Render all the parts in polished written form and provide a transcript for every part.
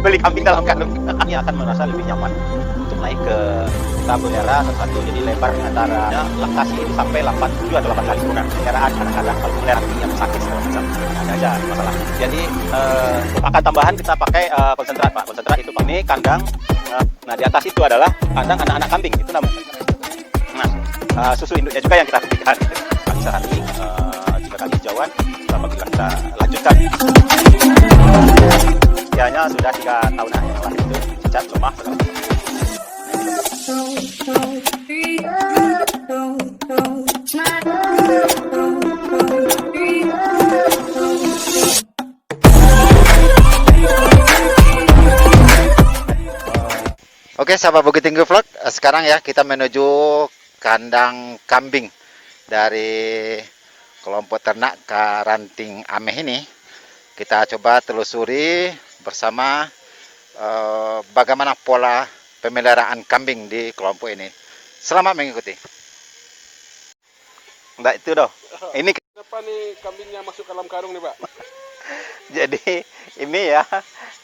beli kambing dalam karung. Ini akan merasa lebih nyaman untuk naik ke kita pelihara satu, jadi lebar antara laktasi ini sampai 8, 7 atau 8 kali bukan peliharaan. Kadang-kadang kalau pelihara yang sakit segala macam ada aja masalah. Jadi pakan tambahan kita pakai konsentrat Pak. Konsentrat itu Pak, ini kandang. Nah di atas itu adalah kandang anak-anak kambing itu namanya. Nah susu induknya juga yang kita berikan. Sehari 3 kali hijauan sama kita lanjutkan. Usianya sudah 3 tahunan ya Pak, itu cacat cuma segala macam. Oke, sahabat Bukit Tinggi Vlog, sekarang ya kita menuju kandang kambing dari kelompok ternak Karanting Ameh ini. Kita coba telusuri bersama bagaimana pola pemeliharaan kambing di kelompok ini. Selamat mengikuti. Enggak itu doh. Ini Kenapa nih kambingnya masuk ke dalam karung nih Pak? jadi ini ya,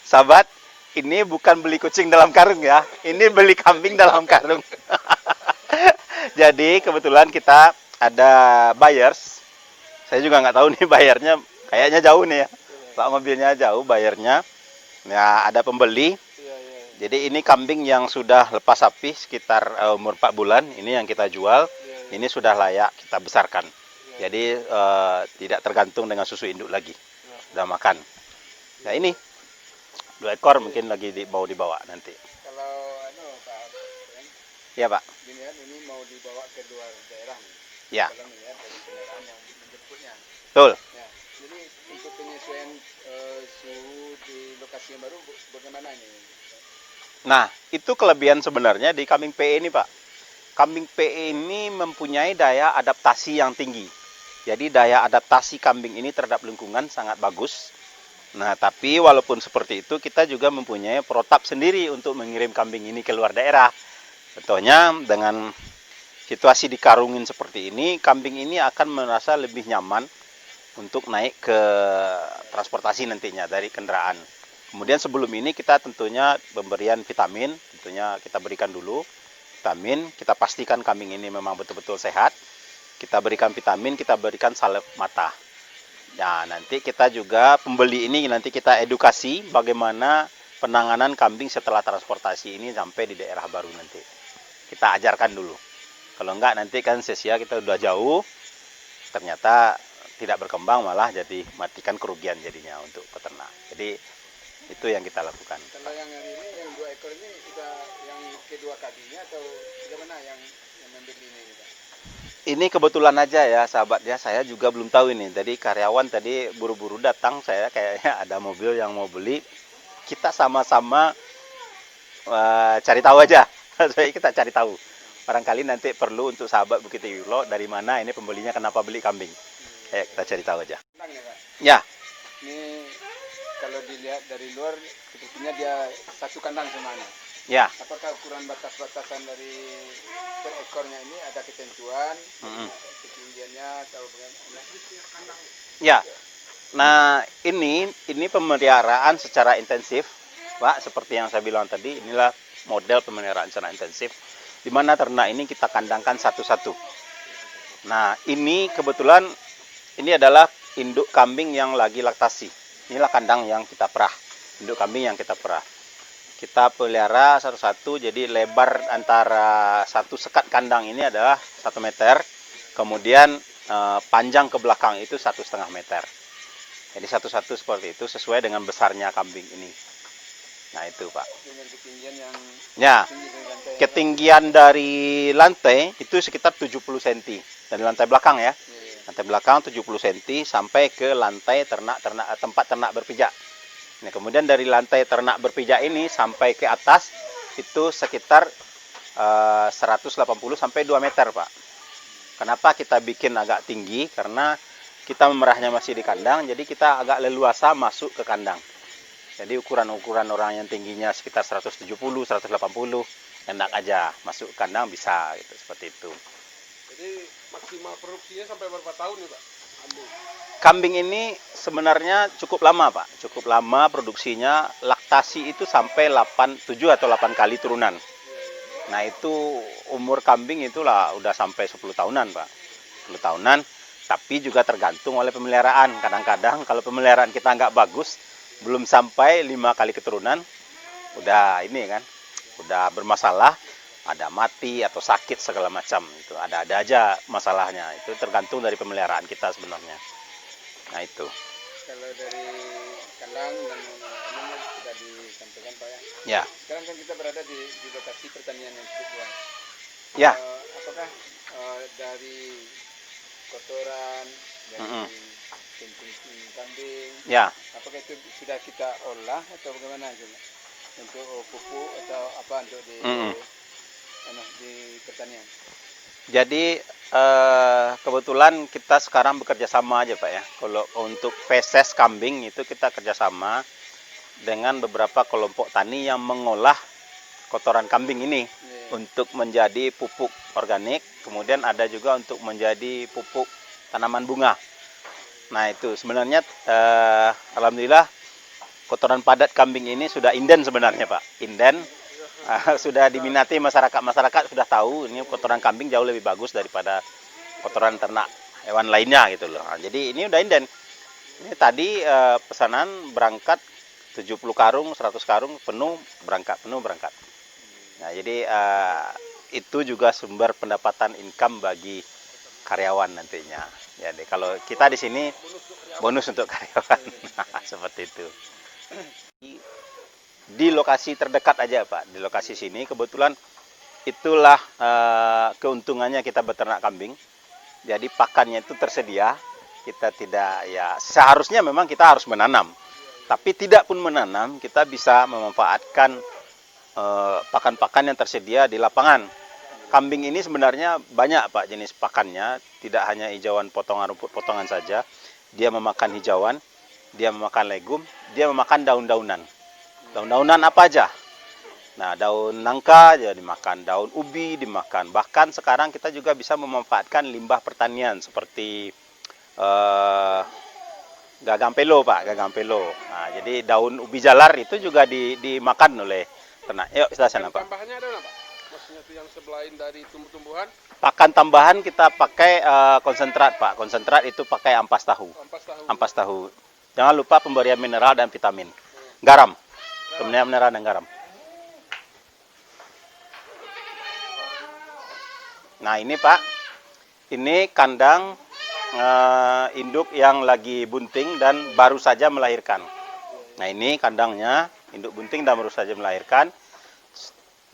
sahabat, ini bukan beli kucing dalam karung ya. Ini beli kambing dalam karung. Jadi kebetulan kita ada buyers. Saya juga nggak tahu nih bayarnya, kayaknya jauh nih ya. Pak mobilnya jauh bayarnya. Ya ada pembeli. Jadi ini kambing yang sudah lepas sapi sekitar umur 4 bulan. Ini yang kita jual. Ini sudah layak kita besarkan. Jadi tidak tergantung dengan susu induk lagi. Sudah makan. Nah ini 2 ekor mungkin lagi mau dibawa nanti. Kalau Pak, Iya Pak. ini mau dibawa ke luar daerah nih. Ya. Kalau melihat dari kendaraan yang menjemputnya. Betul. Ya. Jadi untuk penyesuaian suhu di lokasi yang baru bagaimana ini? Nah, itu kelebihan sebenarnya di kambing PE ini, Pak. Kambing PE ini mempunyai daya adaptasi yang tinggi. Jadi daya adaptasi kambing ini terhadap lingkungan sangat bagus. Nah, tapi walaupun seperti itu, kita juga mempunyai protap sendiri untuk mengirim kambing ini ke luar daerah. Contohnya, dengan situasi dikarungin seperti ini, kambing ini akan merasa lebih nyaman untuk naik ke transportasi nantinya dari kendaraan. Kemudian sebelum ini kita tentunya pemberian vitamin, tentunya kita berikan dulu vitamin, kita pastikan kambing ini memang betul-betul sehat. Kita berikan vitamin, kita berikan salep mata. Nah, nanti kita juga pembeli ini nanti kita edukasi bagaimana penanganan kambing setelah transportasi ini sampai di daerah baru nanti. Kita ajarkan dulu. Kalau enggak nanti kan sia-sia kita udah jauh, ternyata tidak berkembang malah jadi matikan kerugian jadinya untuk peternak. Jadi itu yang kita lakukan. Kalau yang hari ini yang 2 ekor ini kita yang kedua kalinya atau bagaimana yang membeli ini Pak? Ini kebetulan aja ya sahabat ya, saya juga belum tahu ini. Tadi karyawan tadi buru-buru datang, saya kayaknya ada mobil yang mau beli. Kita sama-sama cari tahu aja. Jadi kita cari tahu. Barangkali nanti perlu untuk sahabat Bukit Tinggi Vlog dari mana ini pembelinya, kenapa beli kambing. Kita cari tahu aja. Tenang ya Pak. Ya. Ini kalau dilihat dari luar sepertinya dia satu kandang semuanya. Ya. Apakah ukuran batas-batasan dari per ekornya ini ada ketentuan, ketinggiannya atau bagaimana? Ya. Nah, ini pemeliharaan secara intensif, Pak, seperti yang saya bilang tadi, inilah model pemeliharaan secara intensif di mana ternak ini kita kandangkan satu-satu. Nah, ini kebetulan ini adalah induk kambing yang lagi laktasi. Inilah kandang yang kita perah, induk kambing yang kita perah. Kita pelihara satu-satu, jadi lebar antara satu sekat kandang ini adalah 1 meter, kemudian panjang ke belakang itu 1,5 meter. Jadi satu-satu seperti itu sesuai dengan besarnya kambing ini. Nah itu Pak. Dengan ketinggian yang Ya, tinggi dari lantai. ketinggian dari lantai itu sekitar 70 cm. Dari lantai belakang ya. Lantai belakang 70 cm sampai ke lantai tempat ternak berpijak. Nah, kemudian dari lantai ternak berpijak ini sampai ke atas itu sekitar 180 sampai 2 meter, Pak. Kenapa kita bikin agak tinggi? Karena kita memerahnya masih di kandang, jadi kita agak leluasa masuk ke kandang. Jadi ukuran-ukuran orang yang tingginya sekitar 170, 180, enak aja masuk ke kandang bisa gitu, seperti itu. Jadi maksimal produksinya sampai berapa tahun nih Pak? Kambing ini sebenarnya cukup lama Pak, cukup lama produksinya. tasi itu sampai 7 atau 8 kali turunan. Nah itu umur kambing itulah udah sampai 10 tahunan Pak. 10 tahunan, tapi juga tergantung oleh pemeliharaan. Kadang-kadang kalau pemeliharaan kita nggak bagus, belum sampai 5 kali keturunan, udah ini kan, udah bermasalah, ada mati atau sakit segala macam. Itu ada aja masalahnya. Itu tergantung dari pemeliharaan kita sebenarnya. Nah itu. Kalau dari kandang dan ini sudah disampaikan Pak ya. Ya. Sekarang kan kita berada di lokasi pertanian yang cukup luas. Ya. Apakah dari kotoran, dari kencing kambing, Ya. apakah itu sudah kita olah atau bagaimana itu? Untuk pupuk atau apa untuk di pertanian? Jadi kebetulan kita sekarang bekerja sama aja Pak ya. Kalau untuk feses kambing itu kita kerjasama dengan beberapa kelompok tani yang mengolah kotoran kambing ini untuk menjadi pupuk organik. Kemudian ada juga untuk menjadi pupuk tanaman bunga. Nah itu sebenarnya alhamdulillah kotoran padat kambing ini sudah inden sebenarnya Pak. Inden. Sudah diminati masyarakat sudah tahu ini kotoran kambing jauh lebih bagus daripada kotoran ternak hewan lainnya gitu loh. Nah, jadi ini udah inden. Ini tadi pesanan berangkat 70 karung, 100 karung penuh berangkat. Nah, jadi itu juga sumber pendapatan income bagi karyawan nantinya. Jadi kalau kita di sini bonus untuk karyawan. Seperti itu. Di lokasi terdekat aja Pak, di lokasi sini kebetulan itulah keuntungannya kita beternak kambing. Jadi pakannya itu tersedia, kita tidak ya seharusnya memang kita harus menanam, tapi tidak pun menanam kita bisa memanfaatkan pakan-pakan yang tersedia di lapangan. Kambing ini sebenarnya banyak Pak jenis pakannya, tidak hanya hijauan potongan rumput potongan saja, dia memakan hijauan, dia memakan legum, dia memakan daun-daunan. Daun-daunan apa aja? Nah, daun nangka ya dimakan, daun ubi dimakan. Bahkan sekarang kita juga bisa memanfaatkan limbah pertanian seperti gagampelo, Pak, gagampelo. Nah, jadi daun ubi jalar itu juga dimakan oleh ternak. Yuk, kita sana, Pak. Tambahannya ada nggak Pak? Maksudnya itu yang selain dari tumbuh-tumbuhan? Pakan tambahan kita pakai konsentrat, Pak. Konsentrat itu pakai ampas tahu. Ampas tahu. Jangan lupa pemberian mineral dan vitamin. Garam. Pemberian mineral dan garam. Nah ini Pak, ini kandang induk yang lagi bunting dan baru saja melahirkan. Nah ini kandangnya, induk bunting dan baru saja melahirkan.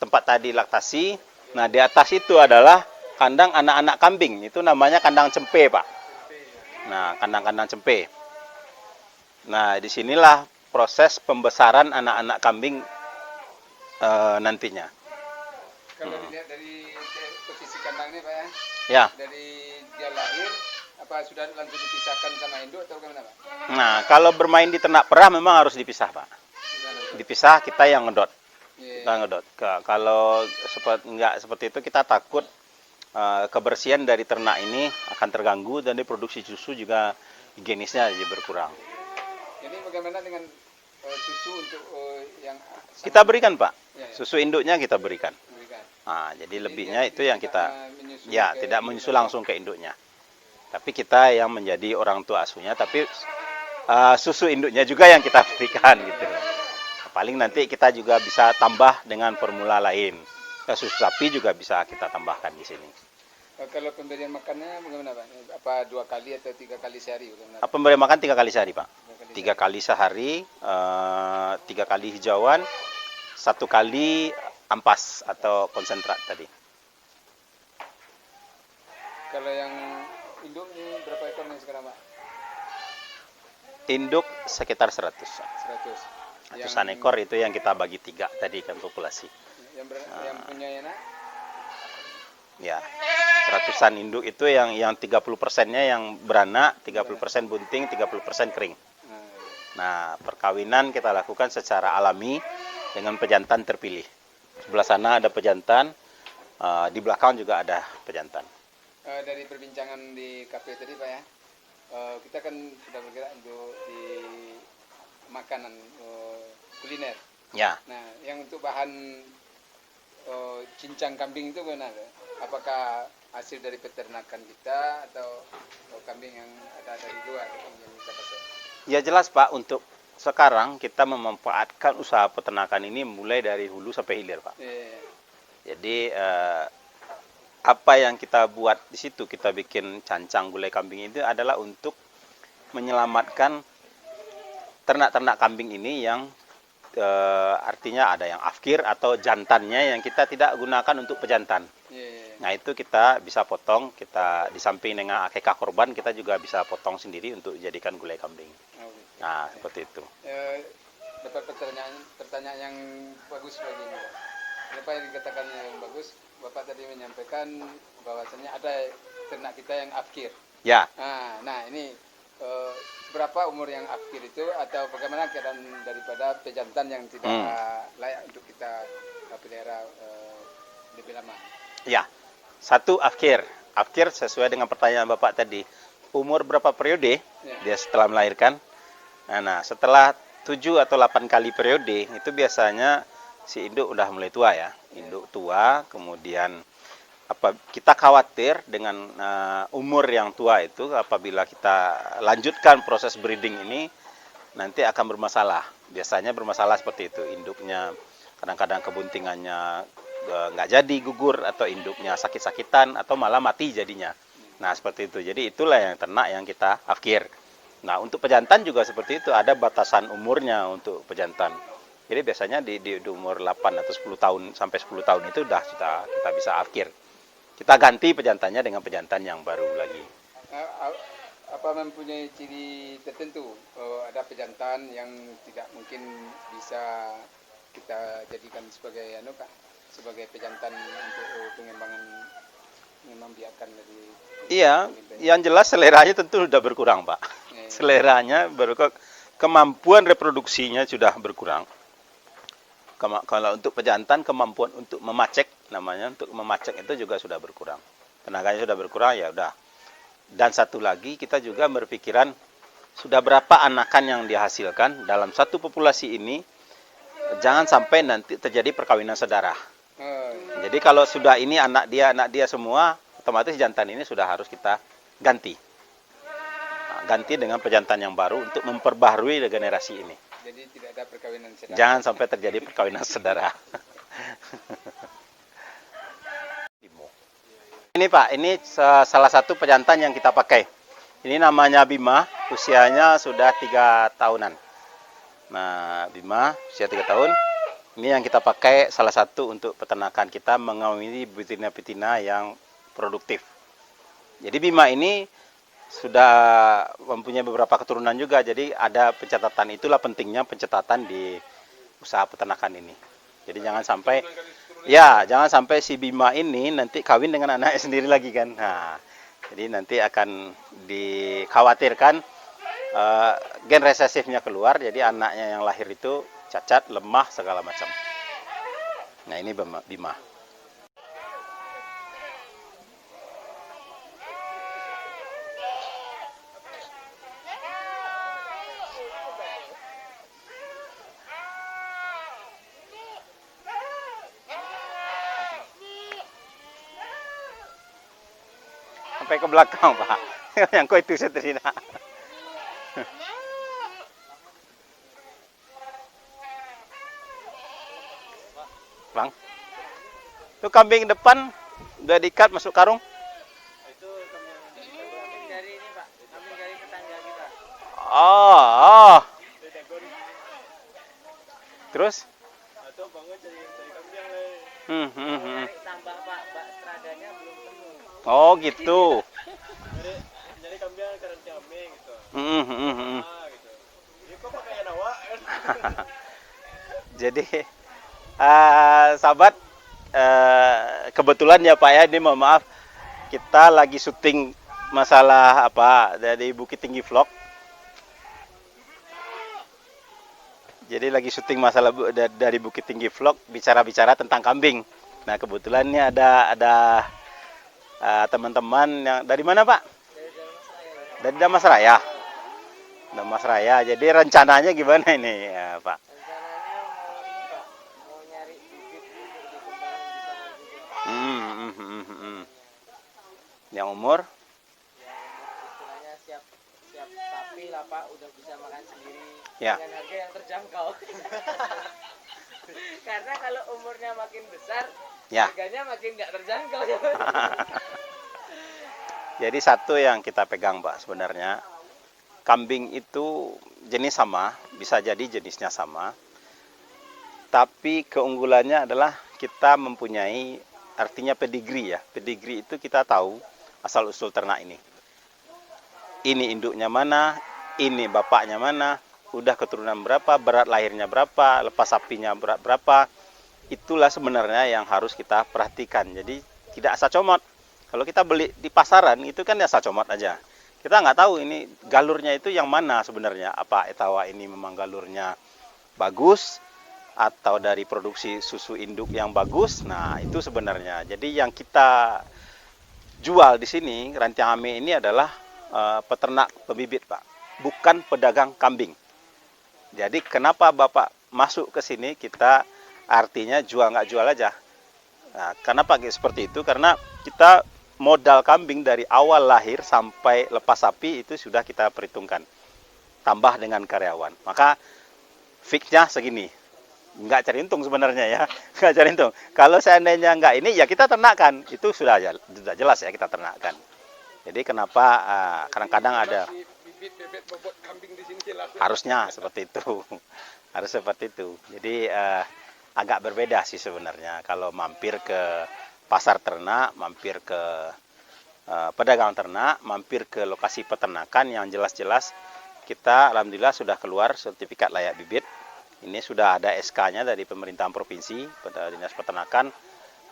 Tempat tadi laktasi. Nah di atas itu adalah kandang anak-anak kambing. Itu namanya kandang cempe Pak. Nah kandang-kandang cempe. Nah disinilah proses pembesaran anak-anak kambing nantinya. Kalau dilihat dari posisi kandang ini Pak ya, Ya. dari dia lahir, apa sudah langsung dipisahkan sama induk atau bagaimana Pak? Nah, kalau bermain di ternak perah memang harus dipisah, Pak. Dipisah, kita yang ngedot. Kita ngedot. Kalau nggak seperti itu, kita takut kebersihan dari ternak ini akan terganggu dan di produksi susu juga higienisnya jadi berkurang. Jadi bagaimana dengan susu untuk yang Kita berikan, Pak. Susu induknya kita berikan. diberikan? Nah, jadi lebihnya itu yang kita Menyusul tidak menyusul langsung ke induknya. Tapi kita yang menjadi orang tua asuhnya, tapi susu induknya juga yang kita berikan gitu. Paling nanti kita juga bisa tambah dengan formula lain. Susu sapi juga bisa kita tambahkan di sini. Kalau pemberian makannya bagaimana Pak? Apa 2 kali atau 3 kali sehari? Bagaimana? Pemberian makan 3 kali sehari, Pak. 3 3 kali sehari, 3 kali hijauan, 1 kali ampas atau konsentrat tadi. Kalau yang induk ini berapa ekor nih sekarang Pak? Induk sekitar 100. 100. Ratusan ekor itu yang kita bagi 3 tadi kan populasi. Yang punya anak? Ya, ratusan induk itu yang 30%-nya yang beranak, 30% bunting, 30% kering. Nah, perkawinan kita lakukan secara alami dengan pejantan terpilih. Sebelah sana ada pejantan, di belakang juga ada pejantan. Dari perbincangan di kafe tadi Pak ya, kita kan sudah bergerak untuk di makanan kuliner. Ya. Nah, yang untuk bahan cincang kambing itu gimana? Apakah hasil dari peternakan kita atau kambing yang ada dari luar yang kita pakai? Ya jelas Pak, untuk sekarang kita memanfaatkan usaha peternakan ini mulai dari hulu sampai hilir Pak. Jadi apa yang kita buat di situ, kita bikin cancang gulai kambing itu adalah untuk menyelamatkan ternak-ternak kambing ini yang artinya ada yang afkir atau jantannya yang kita tidak gunakan untuk pejantan. Nah itu kita bisa potong, kita di samping dengan akikah korban kita juga bisa potong sendiri untuk jadikan gulai kambing. Nah seperti itu. Dapat pertanyaan yang bagus lagi nih. Kenapa yang dikatakan yang bagus? Bapak tadi menyampaikan bahwasannya ada ternak kita yang afkir. Ya. Nah ini berapa umur yang afkir itu atau bagaimana keadaan daripada pejantan yang tidak layak untuk kita pelihara lebih lama? Ya, satu afkir. Afkir sesuai dengan pertanyaan Bapak tadi. Umur berapa periode dia setelah melahirkan? Nah, setelah 7 atau 8 kali periode itu biasanya si induk udah mulai tua ya. Induk tua, kemudian kita khawatir dengan umur yang tua itu apabila kita lanjutkan proses breeding ini nanti akan bermasalah. Biasanya bermasalah seperti itu. Induknya kadang-kadang kebuntingannya nggak jadi gugur atau induknya sakit-sakitan atau malah mati jadinya. Nah seperti itu. Jadi itulah yang ternak yang kita afkir. Nah untuk pejantan juga seperti itu, ada batasan umurnya untuk pejantan. Jadi biasanya di umur 8 atau 10 tahun sampai 10 tahun itu sudah kita bisa afkir. Kita ganti pejantannya dengan pejantan yang baru lagi. Apa mempunyai ciri tertentu? Ada pejantan yang tidak mungkin bisa kita jadikan sebagai sebagai pejantan untuk pengembangan membiarkan dari. Iya, yang jelas seleranya tentu sudah berkurang, Pak. Seleranya kemampuan reproduksinya sudah berkurang. Kalau untuk pejantan kemampuan untuk memacek namanya, untuk memacek itu juga sudah berkurang. Tenaganya sudah berkurang ya udah. Dan satu lagi kita juga berpikiran sudah berapa anakan yang dihasilkan dalam satu populasi ini, jangan sampai nanti terjadi perkawinan saudara. Jadi kalau sudah ini anak dia semua, otomatis jantan ini sudah harus kita ganti. Ganti dengan pejantan yang baru untuk memperbaharui generasi ini. Jadi tidak ada perkawinan saudara. Jangan sampai terjadi perkawinan saudara. Ini Pak, ini salah satu pejantan yang kita pakai. Ini namanya Bima, usianya sudah 3 tahunan. Nah, Bima usia 3 tahun. Ini yang kita pakai salah satu untuk peternakan kita mengawini betina-betina yang produktif. Jadi Bima ini sudah mempunyai beberapa keturunan juga, jadi ada pencatatan. Itulah pentingnya pencatatan di usaha peternakan ini. Jadi jangan sampai si Bima ini nanti kawin dengan anaknya sendiri lagi kan. Nah, jadi nanti akan dikhawatirkan gen resesifnya keluar, jadi anaknya yang lahir itu cacat, lemah, segala macam. Nah ini Bima. Sampai ke belakang Pak, yang kau itu setrina. Bang, itu kambing depan udah diikat masuk karung? Itu kambing dari ini Pak, kambing dari tetangga kita. Oh. Terus? Atau bangun cari kambing yang lain. Tambah Pak, stradanya belum temu. Oh gitu. Jadi kambing yang karantina kambing gitu. Gitu. Jadi kok pakai nawa? Jadi sahabat, kebetulan ya Pak ya, ini mohon maaf kita lagi syuting masalah dari Bukit Tinggi Vlog. Jadi lagi syuting masalah dari Bukit Tinggi Vlog, bicara-bicara tentang kambing. Nah kebetulan ini ada teman-teman yang dari mana Pak? Dari Damasraya. Damasraya. Jadi rencananya gimana ini ya, Pak? Rencananya Yang umur Istilahnya siap sapi lah Pak, udah bisa makan sendiri Ya. dengan harga yang terjangkau. Karena kalau umurnya makin besar, ya. harganya makin nggak terjangkau. Jadi satu yang kita pegang Pak sebenarnya, kambing itu jenis sama, bisa jadi jenisnya sama, tapi keunggulannya adalah kita mempunyai artinya pedigree ya. Pedigree itu kita tahu asal usul ternak ini. Ini induknya mana, ini bapaknya mana, udah keturunan berapa, berat lahirnya berapa, lepas sapinya berat berapa. Itulah sebenarnya yang harus kita perhatikan. Jadi tidak asal comot. Kalau kita beli di pasaran itu kan asal comot aja. Kita nggak tahu ini galurnya itu yang mana sebenarnya. Apa etawa ini memang galurnya bagus atau dari produksi susu induk yang bagus. Nah, itu sebenarnya. Jadi yang kita jual di sini Rantiang Ameh ini adalah peternak pembibit, Pak. Bukan pedagang kambing. Jadi kenapa Bapak masuk ke sini, kita artinya jual nggak jual aja. Nah, kenapa seperti itu? Karena kita modal kambing dari awal lahir sampai lepas sapi itu sudah kita perhitungkan. Tambah dengan karyawan. Maka fixnya segini. Nggak cari untung sebenarnya ya. Nggak cari untung. Kalau seandainya nggak ini, ya kita ternakkan. Itu sudah jelas ya kita ternakkan. Jadi kenapa kadang-kadang ada Bibit bebek bobot kambing di sini laku. harusnya seperti itu. Harus seperti itu. Jadi agak berbeda sih sebenarnya. Kalau mampir ke pasar ternak, mampir ke pedagang ternak, mampir ke lokasi peternakan yang jelas-jelas kita alhamdulillah sudah keluar sertifikat layak bibit. Ini sudah ada SK-nya dari pemerintahan provinsi, Dinas Peternakan,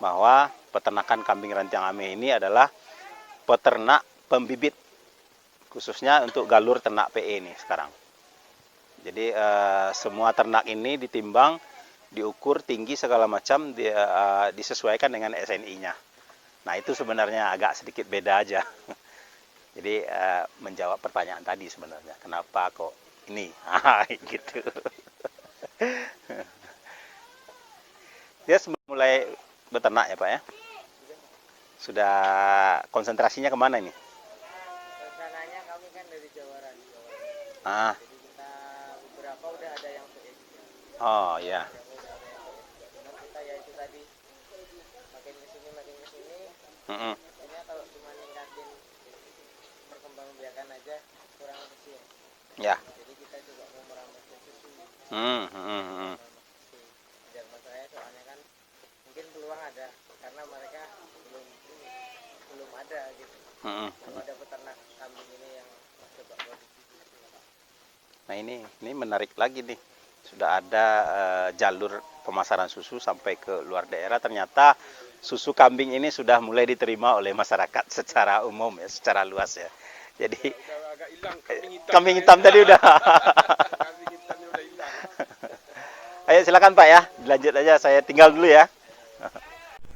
bahwa peternakan kambing Rantiang Ameh ini adalah peternak pembibit, khususnya untuk galur ternak PE ini sekarang. Jadi semua ternak ini ditimbang, diukur tinggi segala macam, disesuaikan dengan SNI-nya. Nah itu sebenarnya agak sedikit beda aja. Jadi menjawab pertanyaan tadi sebenarnya, kenapa kok ini, gitu. Dia mulai beternak ya Pak ya? Sudah konsentrasinya kemana ini? Rencananya kami kan dari Jawaran. Ah, Jadi kita beberapa udah ada yang PE. oh ya. Cuman kita ya itu tadi makin kesini. Mm-mm. Maksudnya kalau cuma ningkatin perkembangbiakan aja kurang efisien. Ya. Jadi kita juga mau merambah ke susu. Biar masalahnya soalnya kan mungkin peluang ada karena mereka belum ada gitu. Kalau ada peternak kambing ini yang coba produksi. Nah ini menarik lagi nih. Sudah ada jalur pemasaran susu sampai ke luar daerah. Ternyata susu kambing ini sudah mulai diterima oleh masyarakat secara umum ya, secara luas ya. Jadi Udah agak hilang kambing hitam tadi udah. Kambing hitamnya udah hilang. Ayo silakan Pak ya, dilanjut aja. Saya tinggal dulu ya.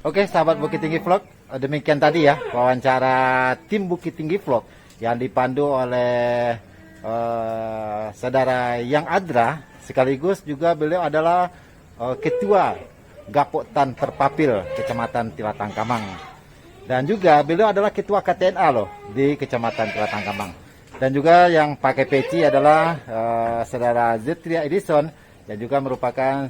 Oke, sahabat Bukit Tinggi Vlog, demikian tadi ya wawancara tim Bukit Tinggi Vlog yang dipandu oleh saudara Yang Adra, sekaligus juga beliau adalah ketua Gapotan Terpapil Kecamatan Tilatang Kamang. Dan juga beliau adalah ketua KTNA loh di Kecamatan Tilatang Kamang. Dan juga yang pakai peci adalah saudara Zetria Edison yang juga merupakan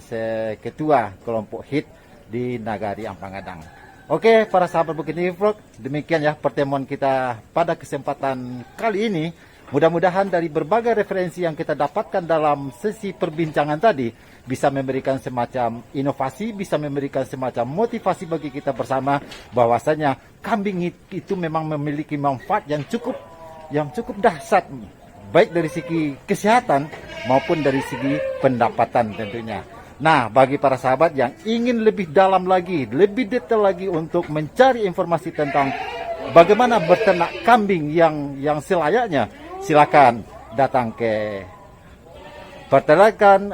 ketua kelompok HIT di Nagari Ampang Gadang. Oke, para sahabat Bukit Tinggi Vlog, demikian ya pertemuan kita pada kesempatan kali ini. Mudah-mudahan dari berbagai referensi yang kita dapatkan dalam sesi perbincangan tadi bisa memberikan semacam inovasi, bisa memberikan semacam motivasi bagi kita bersama bahwasanya kambing itu memang memiliki manfaat yang cukup dahsyat, baik dari segi kesehatan maupun dari segi pendapatan tentunya. Nah, bagi para sahabat yang ingin lebih dalam lagi, lebih detail lagi untuk mencari informasi tentang bagaimana berternak kambing yang selayaknya, silakan datang ke peternakan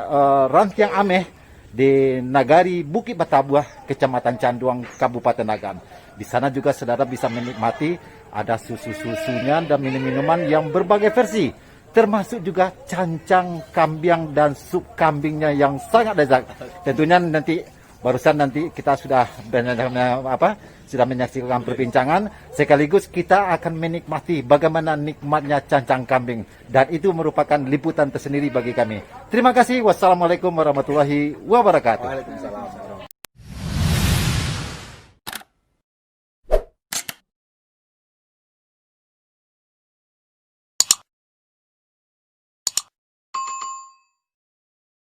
Rantiang Ameh di Nagari Bukit Batabuah, Kecamatan Canduang, Kabupaten Agam. Di sana juga saudara bisa menikmati ada susu-susunya dan minum-minuman yang berbagai versi, termasuk juga cancang kambing dan sup kambingnya yang sangat lezat. Tentunya nanti Barusan nanti kita sudah sudah menyaksikan perbincangan, sekaligus kita akan menikmati bagaimana nikmatnya cancang kambing, dan itu merupakan liputan tersendiri bagi kami. Terima kasih. Wassalamualaikum warahmatullahi wabarakatuh. Waalaikumsalam.